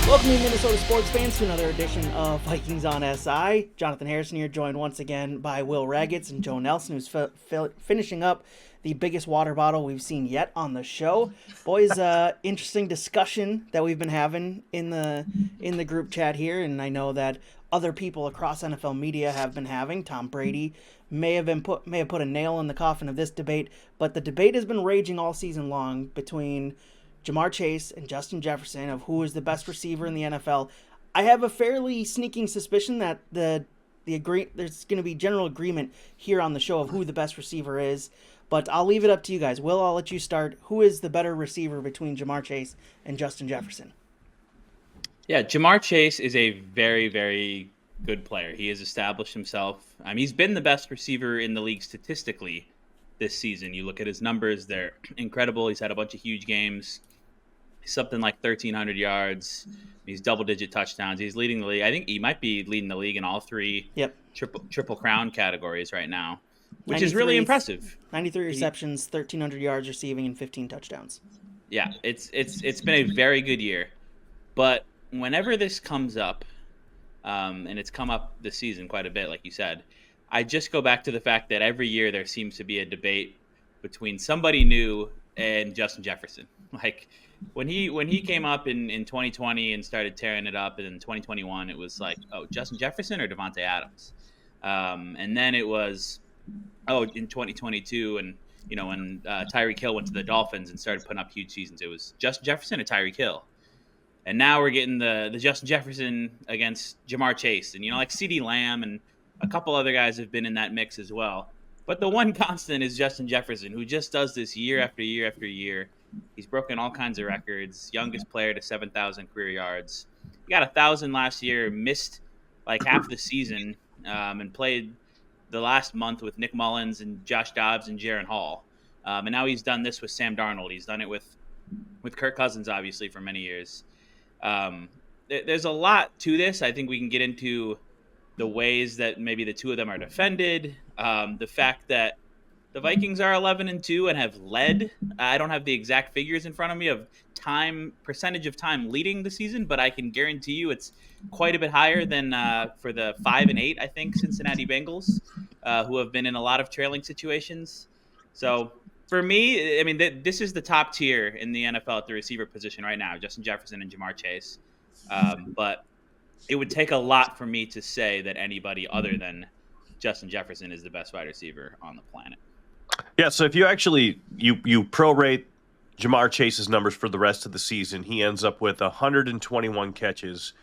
Welcome to Minnesota sports fans to another edition of Vikings on SI. Jonathan Harrison here, joined once again by Will Ragatz and Joe Nelson, who's finishing up the biggest water bottle we've seen yet on the show. Boys, interesting discussion that we've been having in the group chat here, and I know that other people across NFL media have been having. Tom Brady may have put a nail in the coffin of this debate, but the debate has been raging all season long between Ja'Marr Chase and Justin Jefferson of who is the best receiver in the NFL. I have a fairly sneaking suspicion that there's going to be general agreement here on the show of who the best receiver is, but I'll leave it up to you guys. Will, I'll let you start. Who is the better receiver between Ja'Marr Chase and Justin Jefferson? Yeah, Ja'Marr Chase is a very, very good player. He has established himself. He's been the best receiver in the league statistically this season. You look at his numbers, they're incredible. He's had a bunch of huge games. Something like 1,300 yards. He's double-digit touchdowns. He's leading the league. I think he might be leading the league in all three triple crown categories right now, which is really impressive. 93 receptions, 1,300 yards receiving, and 15 touchdowns. Yeah, it's been a very good year. But whenever this comes up, and it's come up this season quite a bit, like you said, I just go back to the fact that every year there seems to be a debate between somebody new and Justin Jefferson. Like, when he came up in 2020 and started tearing it up, and in 2021 it was like, oh, Justin Jefferson or Devontae Adams, and then it was, oh, in 2022, and when Tyreek Hill went to the Dolphins and started putting up huge seasons, it was Justin Jefferson or Tyreek Hill, and now we're getting the Justin Jefferson against Ja'Marr Chase, and like CeeDee Lamb and a couple other guys have been in that mix as well, but the one constant is Justin Jefferson, who just does this year after year after year. He's broken all kinds of records. Youngest player to 7,000 career yards. He got 1,000 last year, missed like half the season, and played the last month with Nick Mullins and Josh Dobbs and Jaron Hall. And now he's done this with Sam Darnold. He's done it with Kirk Cousins, obviously, for many years. There's a lot to this. I think we can get into the ways that maybe the two of them are defended. The fact that the Vikings are 11-2 and have led. I don't have the exact figures in front of me of percentage of time leading the season, but I can guarantee you it's quite a bit higher than for the 5-8, I think, Cincinnati Bengals, who have been in a lot of trailing situations. So for me, this is the top tier in the NFL at the receiver position right now, Justin Jefferson and Ja'Marr Chase. But it would take a lot for me to say that anybody other than Justin Jefferson is the best wide receiver on the planet. Yeah, so if you actually you prorate Ja'Marr Chase's numbers for the rest of the season, he ends up with 121 catches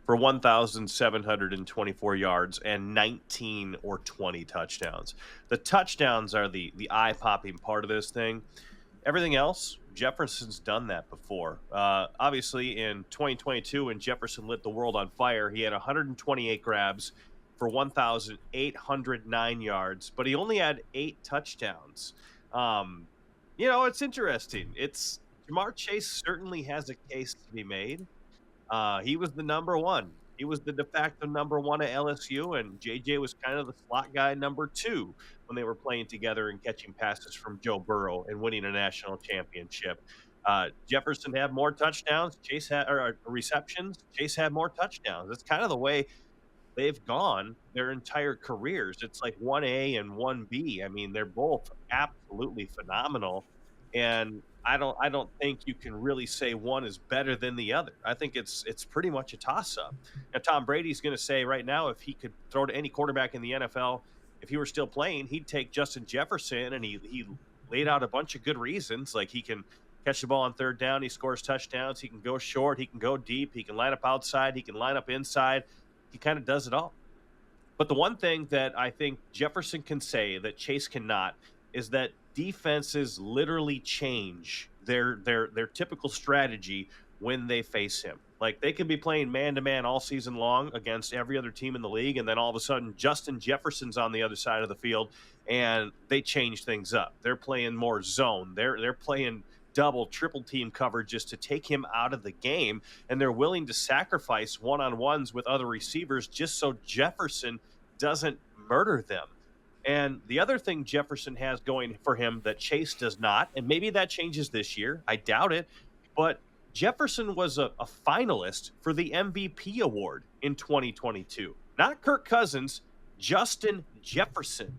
for 1,724 yards and 19 or 20 touchdowns. The touchdowns are the eye-popping part of this thing. Everything else, Jefferson's done that before. Obviously, in 2022, when Jefferson lit the world on fire, he had 128 grabs for 1,809 yards, but he only had 8 touchdowns. It's interesting. Ja'Marr Chase certainly has a case to be made. He was the number one. He was the de facto number one at LSU, and JJ was kind of the slot guy number 2 when they were playing together and catching passes from Joe Burrow and winning a national championship. Jefferson had more touchdowns. Receptions. Chase had more touchdowns. That's kind of the way they've gone their entire careers. It's like 1A and 1B. They're both absolutely phenomenal, and I don't think you can really say one is better than the other. I think it's pretty much a toss-up. Now, Tom Brady's going to say right now, if he could throw to any quarterback in the NFL, if he were still playing, he'd take Justin Jefferson, and he laid out a bunch of good reasons, like he can catch the ball on third down, he scores touchdowns, he can go short, he can go deep, he can line up outside, he can line up inside. He kind of does it all. But the one thing that I think Jefferson can say that Chase cannot is that defenses literally change their typical strategy when they face him. Like, they could be playing man-to-man all season long against every other team in the league, and then all of a sudden Justin Jefferson's on the other side of the field, and they change things up. They're playing more zone. They're playing double, triple team coverages to take him out of the game, and they're willing to sacrifice one-on-ones with other receivers just so Jefferson doesn't murder them. And the other thing Jefferson has going for him that Chase does not, and maybe that changes this year, I doubt it, but Jefferson was a finalist for the MVP award in 2022. Not Kirk Cousins, Justin Jefferson.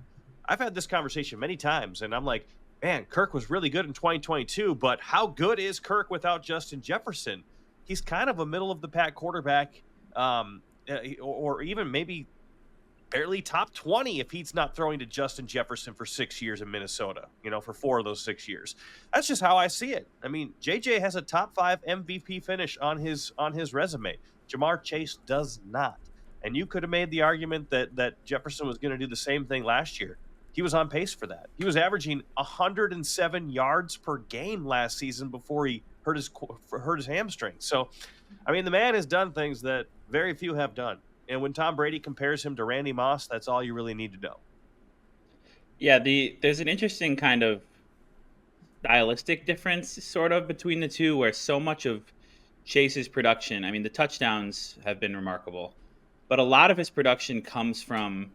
I've had this conversation many times, and I'm like, man, Kirk was really good in 2022, but how good is Kirk without Justin Jefferson? He's kind of a middle-of-the-pack quarterback, or even maybe barely top 20 if he's not throwing to Justin Jefferson for 6 years in Minnesota, for 4 of those 6 years. That's just how I see it. I mean, JJ has a top 5 MVP finish on his resume. Jamar Chase does not. And you could have made the argument that Jefferson was going to do the same thing last year. He was on pace for that. He was averaging 107 yards per game last season before he hurt his hamstring. So, I mean, the man has done things that very few have done. And when Tom Brady compares him to Randy Moss, that's all you really need to know. Yeah, there's an interesting kind of stylistic difference sort of between the two, where so much of Chase's production, I mean, the touchdowns have been remarkable, but a lot of his production comes from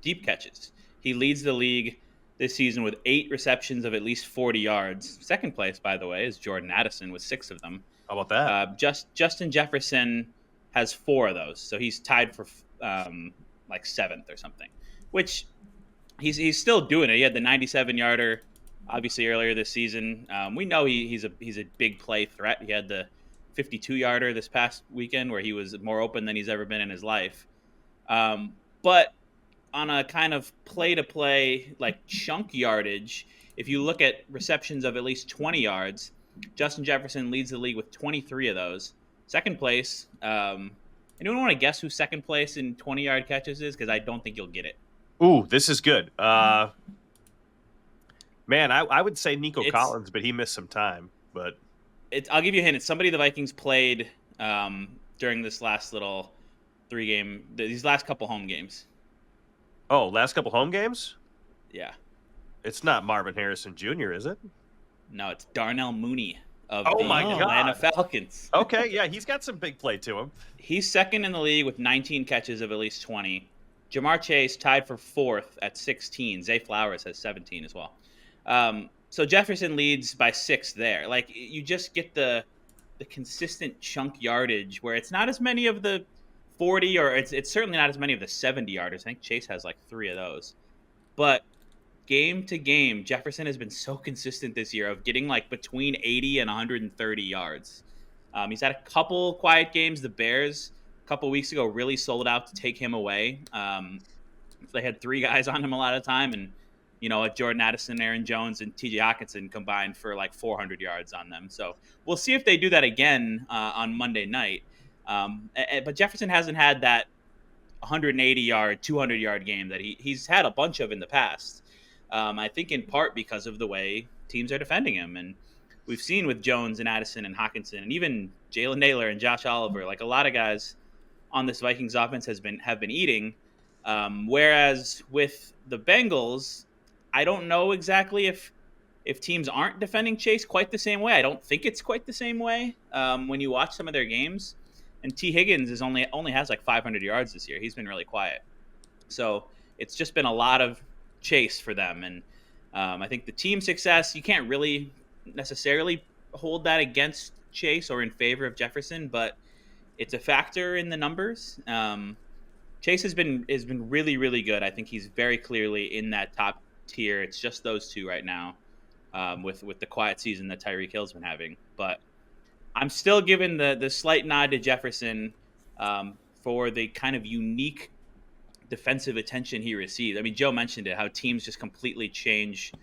deep catches. He leads the league this season with 8 receptions of at least 40 yards. Second place, by the way, is Jordan Addison with 6 of them. How about that? Justin Jefferson has 4 of those, so he's tied for like 7th or something, which he's still doing it. He had the 97-yarder, obviously, earlier this season. We know he's a big play threat. He had the 52-yarder this past weekend where he was more open than he's ever been in his life. But on a kind of play-to-play, like chunk yardage, if you look at receptions of at least 20 yards, Justin Jefferson leads the league with 23 of those. Second place, anyone want to guess who second place in 20-yard catches is? Because I don't think you'll get it. Ooh, this is good. Man, I would say Nico Collins, but he missed some time. But I'll give you a hint. It's somebody the Vikings played during this last little these last couple home games. Oh, last couple home games? Yeah. It's not Marvin Harrison Jr., is it? No, it's Darnell Mooney of the Atlanta Falcons. Okay, yeah, he's got some big play to him. He's second in the league with 19 catches of at least 20. Jamar Chase tied for 4th at 16. Zay Flowers has 17 as well. So Jefferson leads by 6 there. Like, you just get the consistent chunk yardage where it's not as many of the 40, or it's certainly not as many of the 70-yarders. I think Chase has like 3 of those. But game to game, Jefferson has been so consistent this year of getting like between 80 and 130 yards. He's had a couple quiet games. The Bears a couple weeks ago really sold out to take him away. They had 3 guys on him a lot of time, and Jordan Addison, Aaron Jones, and T.J. Hockenson combined for like 400 yards on them. So we'll see if they do that again on Monday night. But Jefferson hasn't had that 180-yard, 200-yard game that he's had a bunch of in the past. I think in part because of the way teams are defending him. And we've seen with Jones and Addison and Hockenson and even Jalen Naylor and Josh Oliver, like a lot of guys on this Vikings offense have been eating. Whereas with the Bengals, I don't know exactly if teams aren't defending Chase quite the same way. I don't think it's quite the same way when you watch some of their games. And T. Higgins only has like 500 yards this year. He's been really quiet. So it's just been a lot of Chase for them. And I think the team success, you can't really necessarily hold that against Chase or in favor of Jefferson, but it's a factor in the numbers. Chase has been really, really good. I think he's very clearly in that top tier. It's just those two right now with the quiet season that Tyreek Hill's been having. But I'm still giving the slight nod to Jefferson for the kind of unique defensive attention he received. I mean, Joe mentioned it, how teams just completely change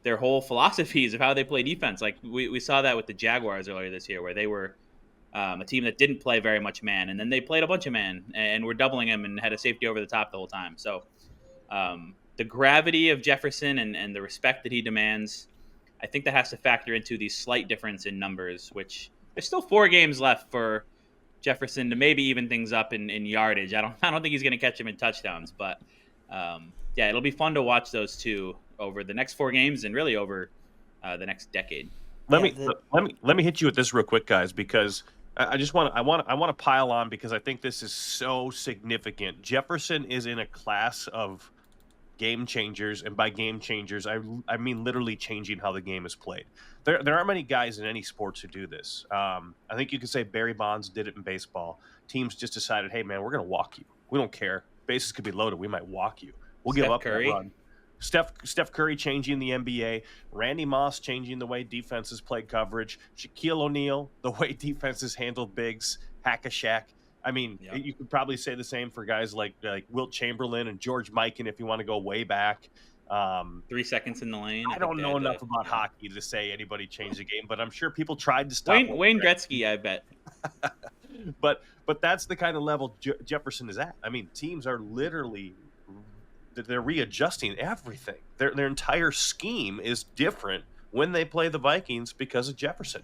their whole philosophies of how they play defense. Like we saw that with the Jaguars earlier this year, where they were a team that didn't play very much man, and then they played a bunch of man and were doubling him and had a safety over the top the whole time. So the gravity of Jefferson and the respect that he demands, I think that has to factor into the slight difference in numbers, which there's still 4 games left for Jefferson to maybe even things up in yardage. I don't think he's going to catch him in touchdowns, but yeah, it'll be fun to watch those two over the next 4 games and really over the next decade. Let me hit you with this real quick, guys, because I want to pile on because I think this is so significant. Jefferson is in a class of game changers, and by game changers, I mean literally changing how the game is played. There aren't many guys in any sports who do this. I think you could say Barry Bonds did it in baseball. Teams just decided, hey, man, we're going to walk you. We don't care. Bases could be loaded. We might walk you. We'll give up Curry. that run. Steph Curry changing the NBA. Randy Moss changing the way defenses play coverage. Shaquille O'Neal, the way defenses handle bigs. Hack-a-Shaq. I mean, you could probably say the same for guys like Wilt Chamberlain and George Mikan if you want to go way back. 3 seconds in the lane. I don't know enough about hockey to say anybody changed the game, but I'm sure people tried to stop Wayne Gretzky, I bet. but that's the kind of level Jefferson is at. I mean, teams are literally they're readjusting everything. Their entire scheme is different when they play the Vikings because of Jefferson.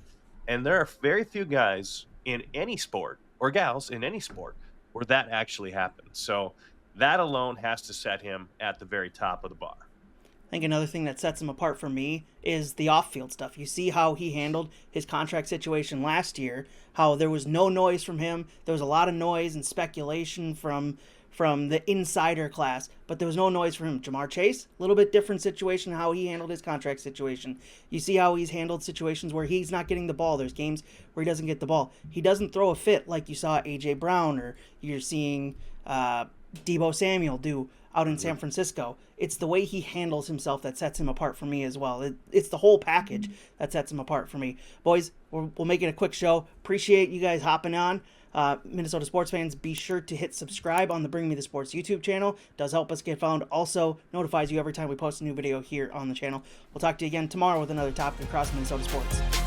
And there are very few guys in any sport or gals in any sport where that actually happens. So that alone has to set him at the very top of the bar. I think another thing that sets him apart for me is the off-field stuff. You see how he handled his contract situation last year, how there was no noise from him. There was a lot of noise and speculation from the insider class, but there was no noise from him. Jamar Chase, a little bit different situation, how he handled his contract situation. You see how he's handled situations where he's not getting the ball. There's games where he doesn't get the ball. He doesn't throw a fit like you saw A.J. Brown or you're seeing Deebo Samuel do out in San Francisco. It's the way he handles himself that sets him apart for me as well. It's the whole package that sets him apart for me. Boys, we'll make it a quick show. Appreciate you guys hopping on. Minnesota sports fans, be sure to hit subscribe on the Bring Me the Sports YouTube channel. It does help us get found. Also notifies you every time we post a new video here on the channel. We'll talk to you again tomorrow with another topic across Minnesota sports.